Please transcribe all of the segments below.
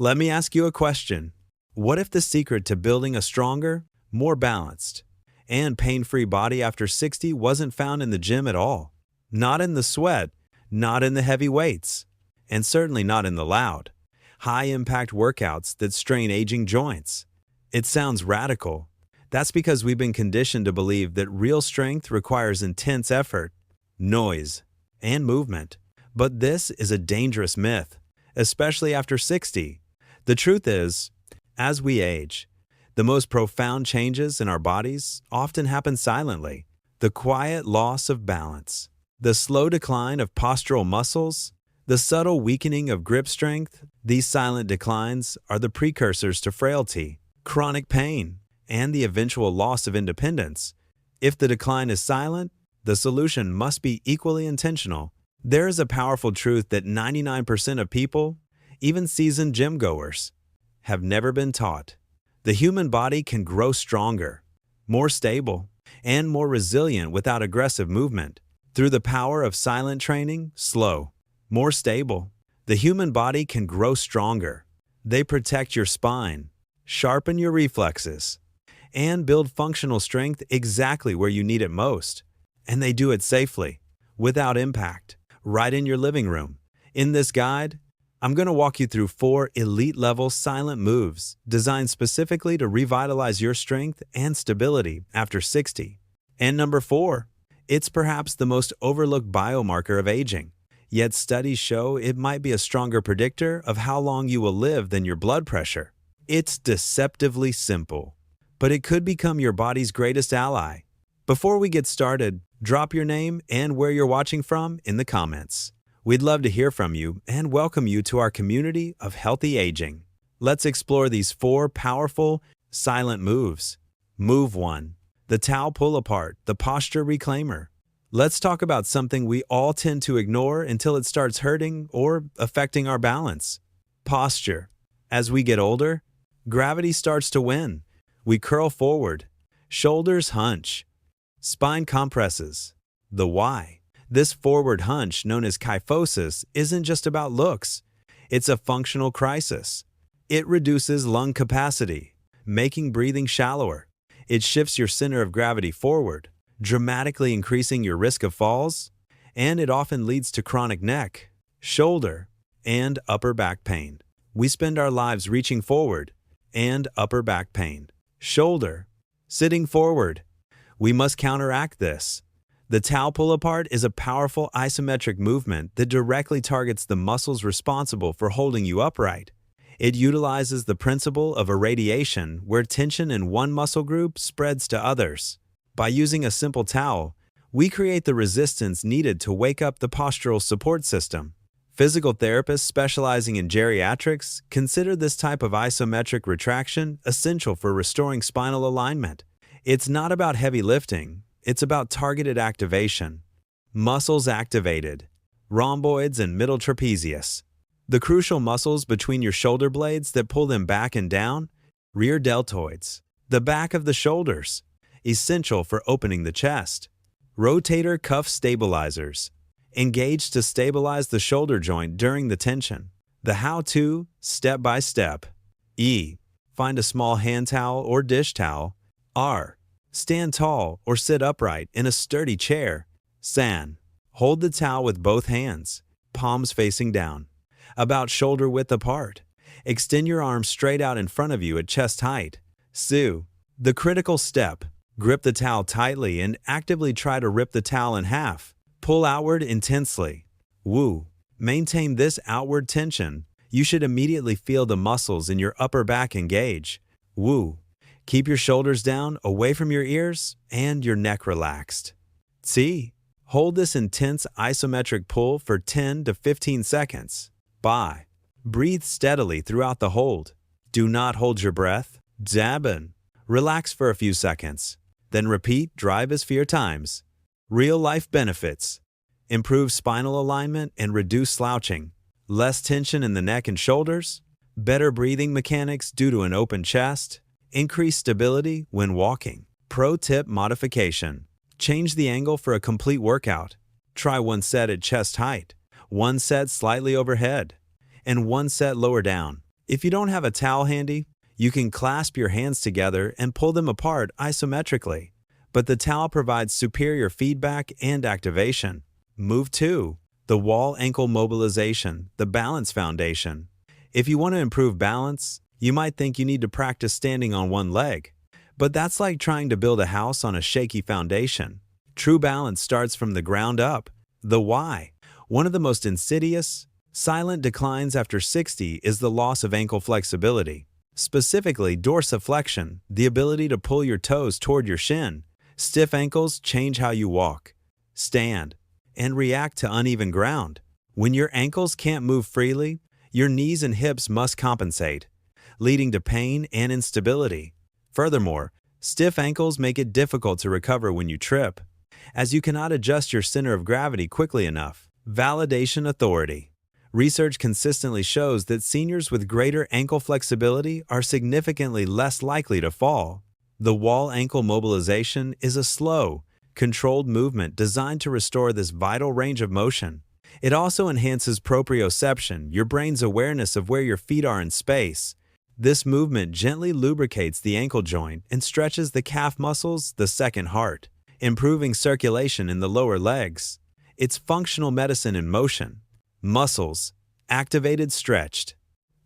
Let me ask you a question. What if the secret to building a stronger, more balanced, and pain-free body after 60 wasn't found in the gym at all? Not in the sweat, not in the heavy weights, and certainly not in the loud, high-impact workouts that strain aging joints. It sounds radical. That's because we've been conditioned to believe that real strength requires intense effort, noise, and movement. But this is a dangerous myth, especially after 60. The truth is, as we age, the most profound changes in our bodies often happen silently. The quiet loss of balance, the slow decline of postural muscles, the subtle weakening of grip strength. These silent declines are the precursors to frailty, chronic pain, and the eventual loss of independence. If the decline is silent, the solution must be equally intentional. There is a powerful truth that 99% of people, even seasoned gym goers, have never been taught. The human body can grow stronger, more stable, and more resilient without aggressive movement. Through the power of silent training, slow, more stable, the human body can grow stronger. They protect your spine, sharpen your reflexes, and build functional strength exactly where you need it most. And they do it safely, without impact, right in your living room. In this guide, I'm going to walk you through 4 elite-level silent moves designed specifically to revitalize your strength and stability after 60. And number 4, it's perhaps the most overlooked biomarker of aging, yet studies show it might be a stronger predictor of how long you will live than your blood pressure. It's deceptively simple, but it could become your body's greatest ally. Before we get started, drop your name and where you're watching from in the comments. We'd love to hear from you and welcome you to our community of healthy aging. Let's explore these 4 powerful, silent moves. Move 1. The towel pull-apart, the posture reclaimer. Let's talk about something we all tend to ignore until it starts hurting or affecting our balance. Posture. As we get older, gravity starts to win. We curl forward. Shoulders hunch. Spine compresses. The why. This forward hunch, known as kyphosis, isn't just about looks. It's a functional crisis. It reduces lung capacity, making breathing shallower. It shifts your center of gravity forward, dramatically increasing your risk of falls, and it often leads to chronic neck, shoulder, and upper back pain. We spend our lives reaching forward, and upper back pain, shoulder, sitting forward. We must counteract this. The towel pull-apart is a powerful isometric movement that directly targets the muscles responsible for holding you upright. It utilizes the principle of irradiation, where tension in one muscle group spreads to others. By using a simple towel, we create the resistance needed to wake up the postural support system. Physical therapists specializing in geriatrics consider this type of isometric retraction essential for restoring spinal alignment. It's not about heavy lifting. It's about targeted activation. Muscles activated. Rhomboids and middle trapezius. The crucial muscles between your shoulder blades that pull them back and down. Rear deltoids. The back of the shoulders. Essential for opening the chest. Rotator cuff stabilizers. Engaged to stabilize the shoulder joint during the tension. The how-to, step-by-step. E. Find a small hand towel or dish towel. R. Stand tall or sit upright in a sturdy chair. San. Hold the towel with both hands, palms facing down, about shoulder width apart. Extend your arms straight out in front of you at chest height. Su. The critical step. Grip the towel tightly and actively try to rip the towel in half. Pull outward intensely. Wu. Maintain this outward tension. You should immediately feel the muscles in your upper back engage. Wu. Keep your shoulders down, away from your ears, and your neck relaxed. Tsi. Hold this intense isometric pull for 10 to 15 seconds. Bai. Breathe steadily throughout the hold. Do not hold your breath. Zaben. Relax for a few seconds. Then repeat drive as 4 times. Real-life benefits. Improve spinal alignment and reduce slouching. Less tension in the neck and shoulders. Better breathing mechanics due to an open chest. Increase stability when walking. Pro tip modification. Change the angle for a complete workout. Try 1 set at chest height, 1 set slightly overhead, and 1 set lower down. If you don't have a towel handy, you can clasp your hands together and pull them apart isometrically, but the towel provides superior feedback and activation. Move 2. The wall ankle mobilization, the balance foundation. If you want to improve balance, you might think you need to practice standing on one leg, but that's like trying to build a house on a shaky foundation. True balance starts from the ground up. The why. One of the most insidious, silent declines after 60 is the loss of ankle flexibility, specifically dorsiflexion, the ability to pull your toes toward your shin. Stiff ankles change how you walk, stand, and react to uneven ground. When your ankles can't move freely, your knees and hips must compensate, leading to pain and instability. Furthermore, stiff ankles make it difficult to recover when you trip, as you cannot adjust your center of gravity quickly enough. Validation authority. Research consistently shows that seniors with greater ankle flexibility are significantly less likely to fall. The wall ankle mobilization is a slow, controlled movement designed to restore this vital range of motion. It also enhances proprioception, your brain's awareness of where your feet are in space. This movement gently lubricates the ankle joint and stretches the calf muscles, the second heart, improving circulation in the lower legs. It's functional medicine in motion. Muscles, activated, stretched.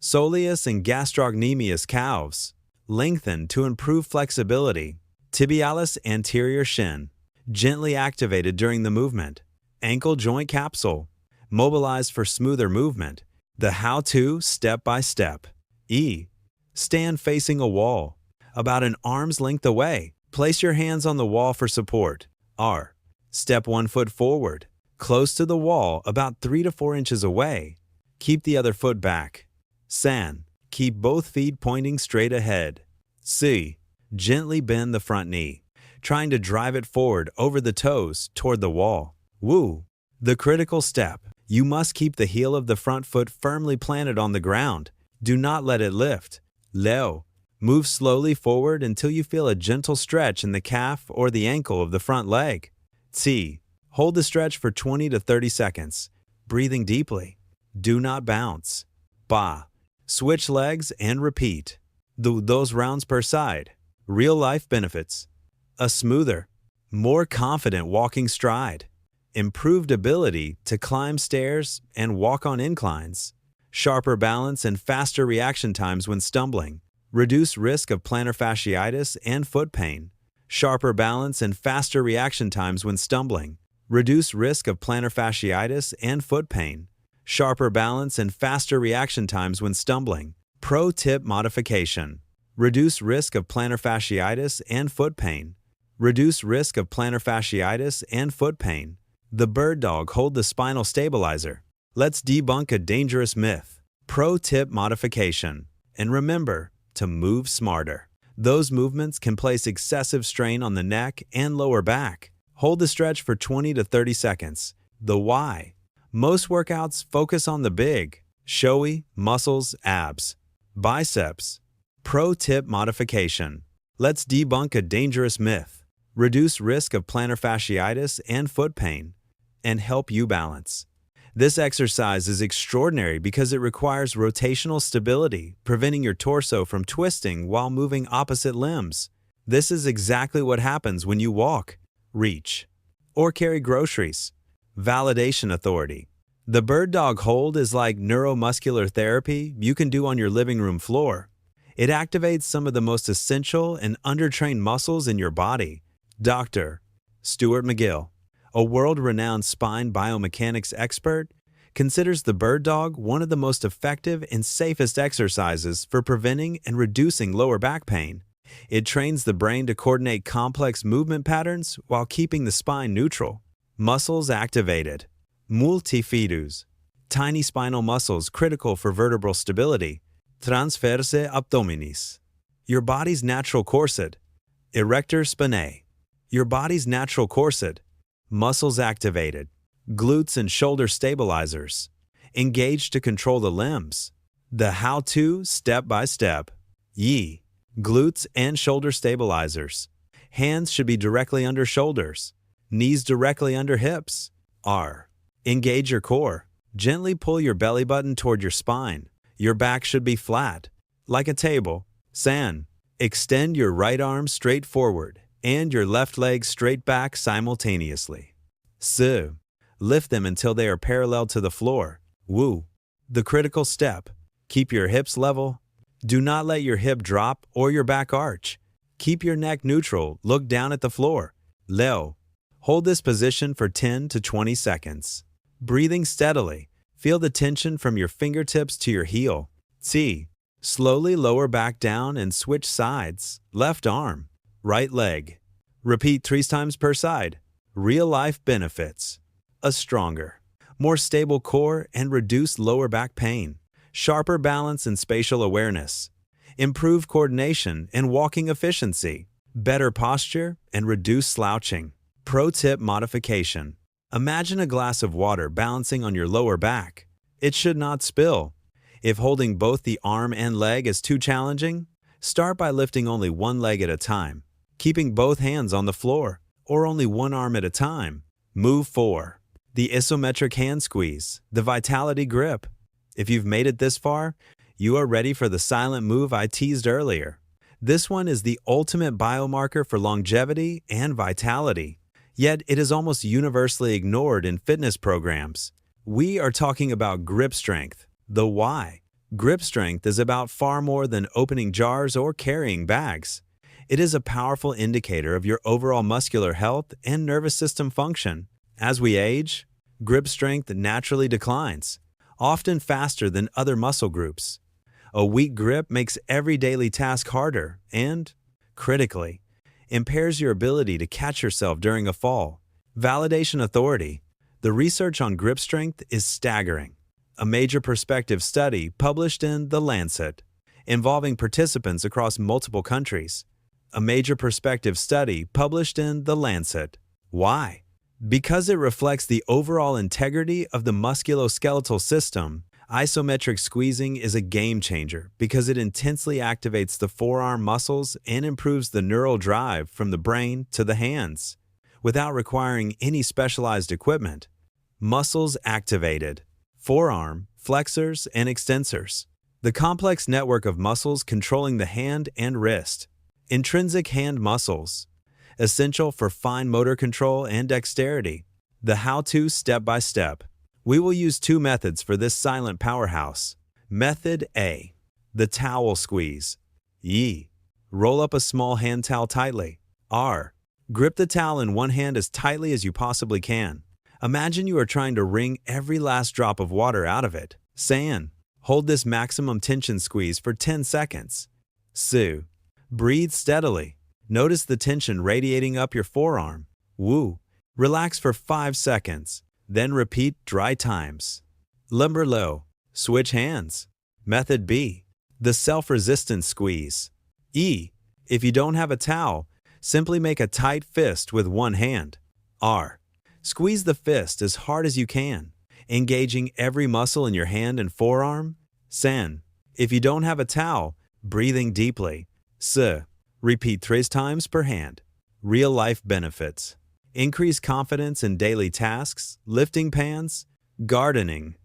Soleus and gastrocnemius calves, lengthened to improve flexibility. Tibialis anterior shin, gently activated during the movement. Ankle joint capsule, mobilized for smoother movement. The how-to step-by-step. E. Stand facing a wall, about an arm's length away. Place your hands on the wall for support. R. Step 1 foot forward, close to the wall, about 3 to 4 inches away. Keep the other foot back. San. Keep both feet pointing straight ahead. C. Gently bend the front knee, trying to drive it forward over the toes toward the wall. Woo. The critical step. You must keep the heel of the front foot firmly planted on the ground. Do not let it lift. Leo. Move slowly forward until you feel a gentle stretch in the calf or the ankle of the front leg. T. Hold the stretch for 20 to 30 seconds, breathing deeply. Do not bounce. Ba. Switch legs and repeat. Do those rounds per side. Real-life benefits. A smoother, more confident walking stride. Improved ability to climb stairs and walk on inclines. Sharper balance and faster reaction times when stumbling. Reduce risk of plantar fasciitis and foot pain. Sharper balance and faster reaction times when stumbling. Reduce risk of plantar fasciitis and foot pain. Sharper balance and faster reaction times when stumbling. Pro tip modification. Reduce risk of plantar fasciitis and foot pain. Reduce risk of plantar fasciitis and foot pain. The bird dog hold the spinal stabilizer. Let's debunk a dangerous myth. Pro tip modification. And remember to move smarter. Those movements can place excessive strain on the neck and lower back. Hold the stretch for 20 to 30 seconds. The why. Most workouts focus on the big, showy muscles, abs, biceps. Pro tip modification. Let's debunk a dangerous myth. Reduce risk of plantar fasciitis and foot pain, and help you balance. This exercise is extraordinary because it requires rotational stability, preventing your torso from twisting while moving opposite limbs. This is exactly what happens when you walk, reach, or carry groceries. Validation authority. The bird dog hold is like neuromuscular therapy you can do on your living room floor. It activates some of the most essential and undertrained muscles in your body. Dr. Stuart McGill, a world-renowned spine biomechanics expert, considers the bird dog one of the most effective and safest exercises for preventing and reducing lower back pain. It trains the brain to coordinate complex movement patterns while keeping the spine neutral. Muscles activated. Multifidus, tiny spinal muscles critical for vertebral stability. Transverse abdominis, your body's natural corset. Erector spinae, your body's natural corset. Muscles activated. Glutes and shoulder stabilizers, engaged to control the limbs. The how-to step-by-step. Yi, glutes and shoulder stabilizers. Hands should be directly under shoulders. Knees directly under hips. R, engage your core. Gently pull your belly button toward your spine. Your back should be flat, like a table. San. Extend your right arm straight forward and your left leg straight back simultaneously. Su. Lift them until they are parallel to the floor. Wu. The critical step. Keep your hips level. Do not let your hip drop or your back arch. Keep your neck neutral. Look down at the floor. Leo. Hold this position for 10 to 20 seconds. Breathing steadily. Feel the tension from your fingertips to your heel. T. Slowly lower back down and switch sides. Left arm. Right leg. Repeat 3 times per side. Real-life benefits. A stronger, more stable core and reduced lower back pain. Sharper balance and spatial awareness. Improved coordination and walking efficiency. Better posture and reduced slouching. Pro tip modification. Imagine a glass of water balancing on your lower back. It should not spill. If holding both the arm and leg is too challenging, start by lifting only one leg at a time, keeping both hands on the floor, or only one arm at a time. Move 4. The Isometric Hand Squeeze, the Vitality Grip. If you've made it this far, you are ready for the silent move I teased earlier. This one is the ultimate biomarker for longevity and vitality, yet it is almost universally ignored in fitness programs. We are talking about grip strength, the why. Grip strength is about far more than opening jars or carrying bags. It is a powerful indicator of your overall muscular health and nervous system function. As we age, grip strength naturally declines, often faster than other muscle groups. A weak grip makes every daily task harder and, critically, impairs your ability to catch yourself during a fall. Validation authority. The research on grip strength is staggering. A major prospective study published in The Lancet, involving participants across multiple countries. A major prospective study published in The Lancet. Why? Because it reflects the overall integrity of the musculoskeletal system. Isometric squeezing is a game changer because it intensely activates the forearm muscles and improves the neural drive from the brain to the hands, without requiring any specialized equipment. Muscles activated. Forearm, flexors, and extensors. The complex network of muscles controlling the hand and wrist. Intrinsic hand muscles. Essential for fine motor control and dexterity. The how-to step-by-step. We will use 2 methods for this silent powerhouse. Method A. The towel squeeze. Y. Roll up a small hand towel tightly. R. Grip the towel in one hand as tightly as you possibly can. Imagine you are trying to wring every last drop of water out of it. San. Hold this maximum tension squeeze for 10 seconds. Su. Breathe steadily. Notice the tension radiating up your forearm. Wu. Relax for 5 seconds. Then repeat dry times. Limber low. Switch hands. Method B. The self-resistance squeeze. E. If you don't have a towel, simply make a tight fist with one hand. R. Squeeze the fist as hard as you can, engaging every muscle in your hand and forearm. San. If you don't have a towel, breathing deeply. S. Repeat 3 times per hand. Real-life benefits. Increase confidence in daily tasks, lifting pans, gardening.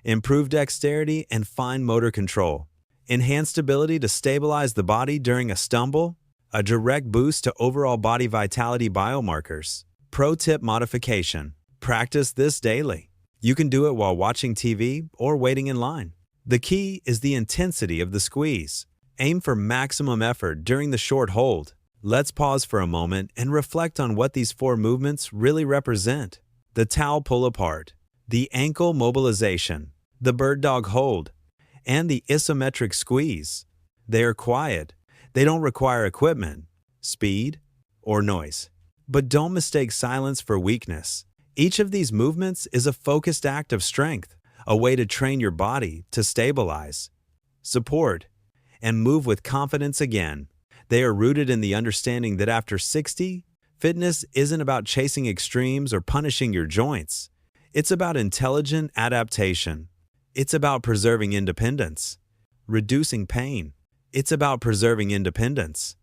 Improved dexterity and fine motor control. Enhanced ability to stabilize the body during a stumble. A direct boost to overall body vitality biomarkers. Pro tip modification. Practice this daily. You can do it while watching TV or waiting in line. The key is the intensity of the squeeze. Aim for maximum effort during the short hold. Let's pause for a moment and reflect on what these 4 movements really represent. The towel pull apart, the ankle mobilization, the bird dog hold, and the isometric squeeze. They are quiet. They don't require equipment, speed, or noise. But don't mistake silence for weakness. Each of these movements is a focused act of strength, a way to train your body to stabilize, support, and move with confidence again. They are rooted in the understanding that after 60, fitness isn't about chasing extremes or punishing your joints. It's about intelligent adaptation. It's about preserving independence, reducing pain. It's about preserving independence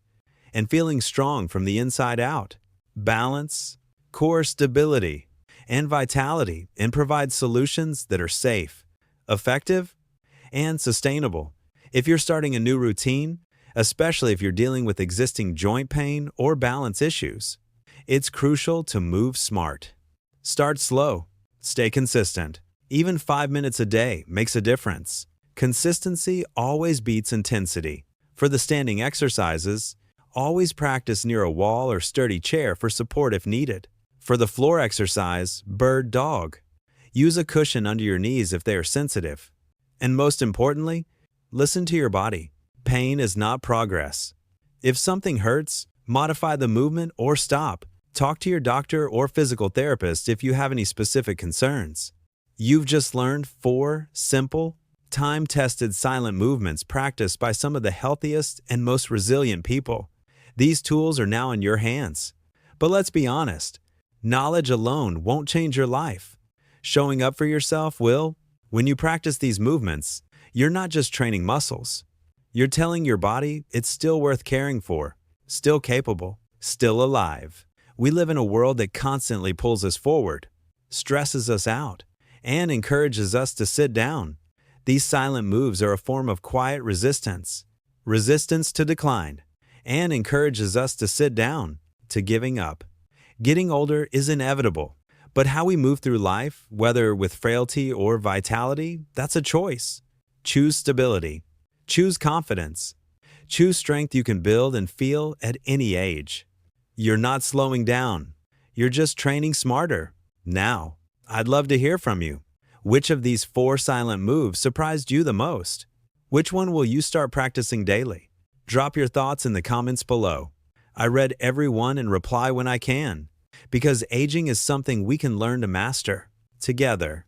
and feeling strong from the inside out. Balance, core stability, and vitality, and provide solutions that are safe, effective, and sustainable. If you're starting a new routine, especially if you're dealing with existing joint pain or balance issues, it's crucial to move smart. Start slow. Stay consistent. Even 5 minutes a day makes a difference. Consistency always beats intensity. For the standing exercises, always practice near a wall or sturdy chair for support if needed. For the floor exercise, bird dog. Use a cushion under your knees if they are sensitive. And most importantly, listen to your body. Pain is not progress. If something hurts, modify the movement or stop. Talk to your doctor or physical therapist if you have any specific concerns. You've just learned 4 simple, time-tested silent movements practiced by some of the healthiest and most resilient people. These tools are now in your hands. But let's be honest, knowledge alone won't change your life. Showing up for yourself will. When you practice these movements, you're not just training muscles. You're telling your body it's still worth caring for, still capable, still alive. We live in a world that constantly pulls us forward, stresses us out, and encourages us to sit down. These silent moves are a form of quiet resistance to decline, and encourages us to sit down, to giving up. Getting older is inevitable, but how we move through life, whether with frailty or vitality, that's a choice. Choose stability. Choose confidence. Choose strength you can build and feel at any age. You're not slowing down. You're just training smarter. Now, I'd love to hear from you. Which of these 4 silent moves surprised you the most? Which one will you start practicing daily? Drop your thoughts in the comments below. I read every one and reply when I can, because aging is something we can learn to master together.